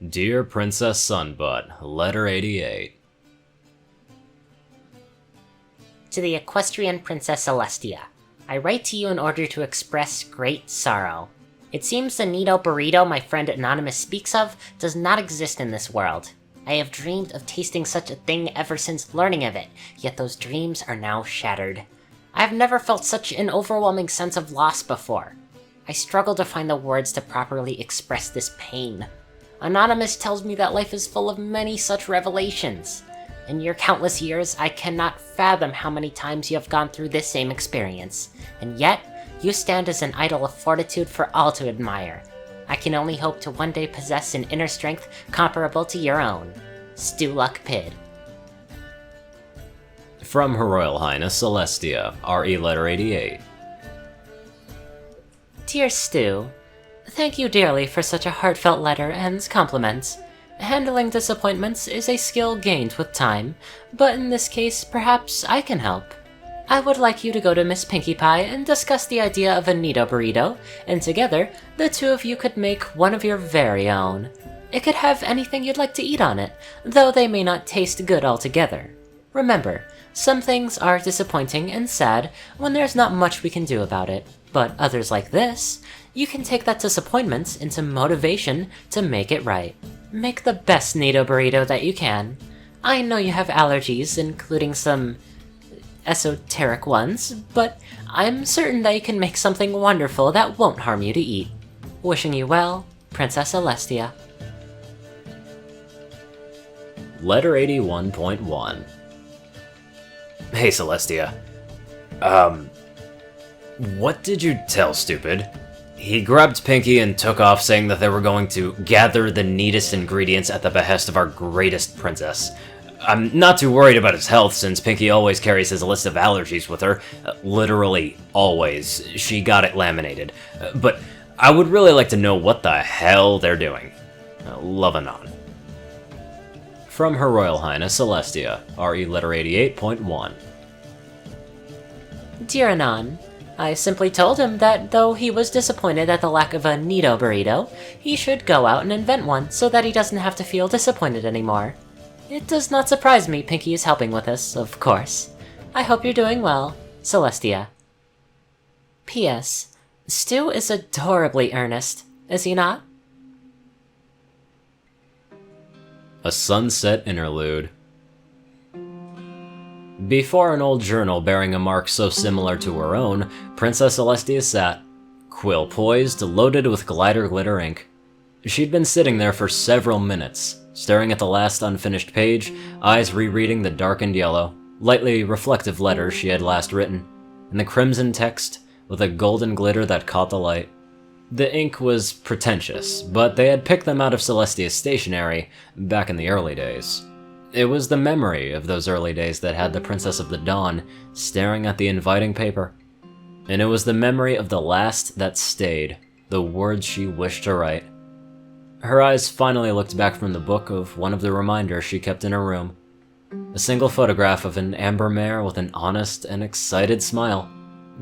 Dear Princess Sunbutt, Letter 88. To the equestrian Princess Celestia, I write to you in order to express great sorrow. It seems the Nito burrito my friend Anonymous speaks of does not exist in this world. I have dreamed of tasting such a thing ever since learning of it, yet those dreams are now shattered. I have never felt such an overwhelming sense of loss before. I struggle to find the words to properly express this pain. Anonymous tells me that life is full of many such revelations. In your countless years, I cannot fathom how many times you have gone through this same experience, and yet, you stand as an idol of fortitude for all to admire. I can only hope to one day possess an inner strength comparable to your own. Stewluck Pid. From Her Royal Highness Celestia, RE Letter 88. Dear Stu, thank you dearly for such a heartfelt letter and compliment. Handling disappointments is a skill gained with time, but in this case, perhaps I can help. I would like you to go to Miss Pinkie Pie and discuss the idea of a Nito burrito, and together, the two of you could make one of your very own. It could have anything you'd like to eat on it, though they may not taste good altogether. Remember, some things are disappointing and sad when there's not much we can do about it, but others like this, you can take that disappointment into motivation to make it right. Make the best Nito burrito that you can. I know you have allergies, including some esoteric ones, but I'm certain that you can make something wonderful that won't harm you to eat. Wishing you well, Princess Celestia. Letter 81.1. Hey Celestia. What did you tell Stupid? He grabbed Pinkie and took off saying that they were going to gather the neatest ingredients at the behest of our greatest princess. I'm not too worried about his health since Pinkie always carries his list of allergies with her. Literally always. She got it laminated. But I would really like to know what the hell they're doing. Love Anon. From Her Royal Highness Celestia, RE Letter 88.1. Dear Anon, I simply told him that though he was disappointed at the lack of a Nito burrito, he should go out and invent one so that he doesn't have to feel disappointed anymore. It does not surprise me Pinkie is helping with this, of course. I hope you're doing well, Celestia. P.S. Stu is adorably earnest, is he not? A Sunset Interlude. Before an old journal bearing a mark so similar to her own, Princess Celestia sat, quill poised, loaded with glitter glitter ink. She'd been sitting there for several minutes, staring at the last unfinished page, eyes rereading the darkened yellow, lightly reflective letters she had last written, and the crimson text with a golden glitter that caught the light. The ink was pretentious, but they had picked them out of Celestia's stationery back in the early days. It was the memory of those early days that had the Princess of the Dawn staring at the inviting paper. And it was the memory of the last that stayed, the words she wished to write. Her eyes finally looked back from the book of one of the reminders she kept in her room. A single photograph of an amber mare with an honest and excited smile.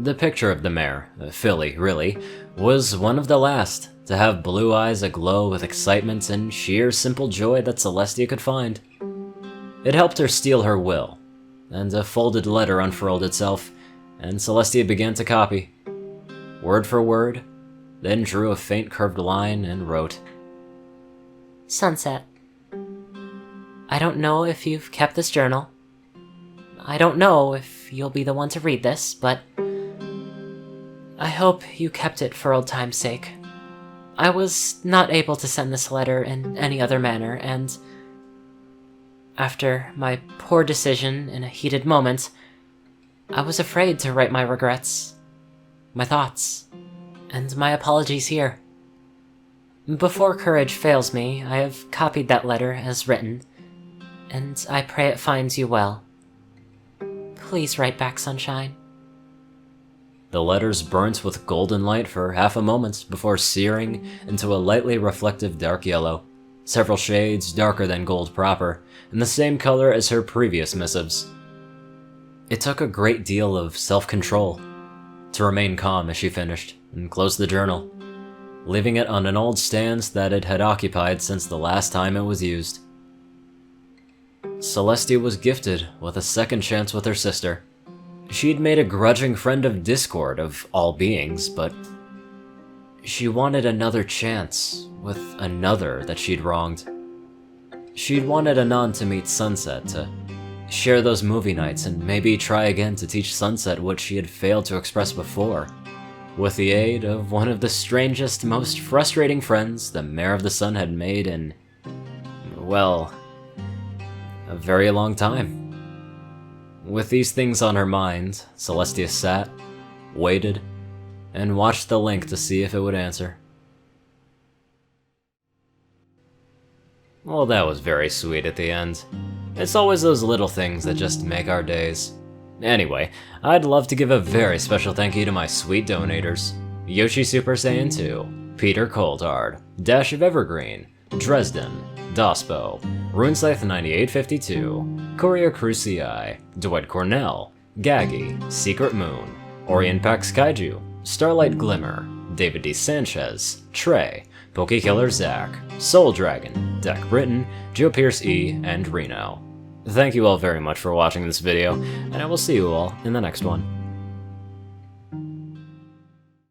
The picture of the mare, a filly really, was one of the last to have blue eyes aglow with excitement and sheer simple joy that Celestia could find. It helped her steel her will, and a folded letter unfurled itself, and Celestia began to copy, word for word, then drew a faint curved line and wrote, Sunset. I don't know if you've kept this journal. I don't know if you'll be the one to read this, but I hope you kept it for old time's sake. I was not able to send this letter in any other manner, and after my poor decision in a heated moment, I was afraid to write my regrets, my thoughts, and my apologies here. Before courage fails me, I have copied that letter as written, and I pray it finds you well. Please write back, Sunshine. The letters burnt with golden light for half a moment before searing into a lightly reflective dark yellow, several shades darker than gold proper, and the same color as her previous missives. It took a great deal of self-control to remain calm as she finished and closed the journal. leaving it on an old stance that it had occupied since the last time it was used. Celestia was gifted with a second chance with her sister. She'd made a grudging friend of Discord, of all beings, but she wanted another chance with another that she'd wronged. She'd wanted Anon to meet Sunset, to share those movie nights, and maybe try again to teach Sunset what she had failed to express before, with the aid of one of the strangest, most frustrating friends the Mayor of the Sun had made in, well, a very long time. With these things on her mind, Celestia sat, waited, and watched the link to see if it would answer. Well, that was very sweet at the end. It's always those little things that just make our days. Anyway, I'd love to give a very special thank you to my sweet donators: Yoshi Super Saiyan 2, Peter Coulthard, Dash of Evergreen, Dresdon, Dospo, RuneScythe 9852, CourierCruz CI, Dwight Cornel, Gaggy, Secret Moon, Orienpax Kaiju, Starlight Glimmer, David D. Sanchez, Trey, Pokekiller Zach, Soul Dragon, Deck Britain, Joe Pierce E, and Reno. Thank you all very much for watching this video, and I will see you all in the next one.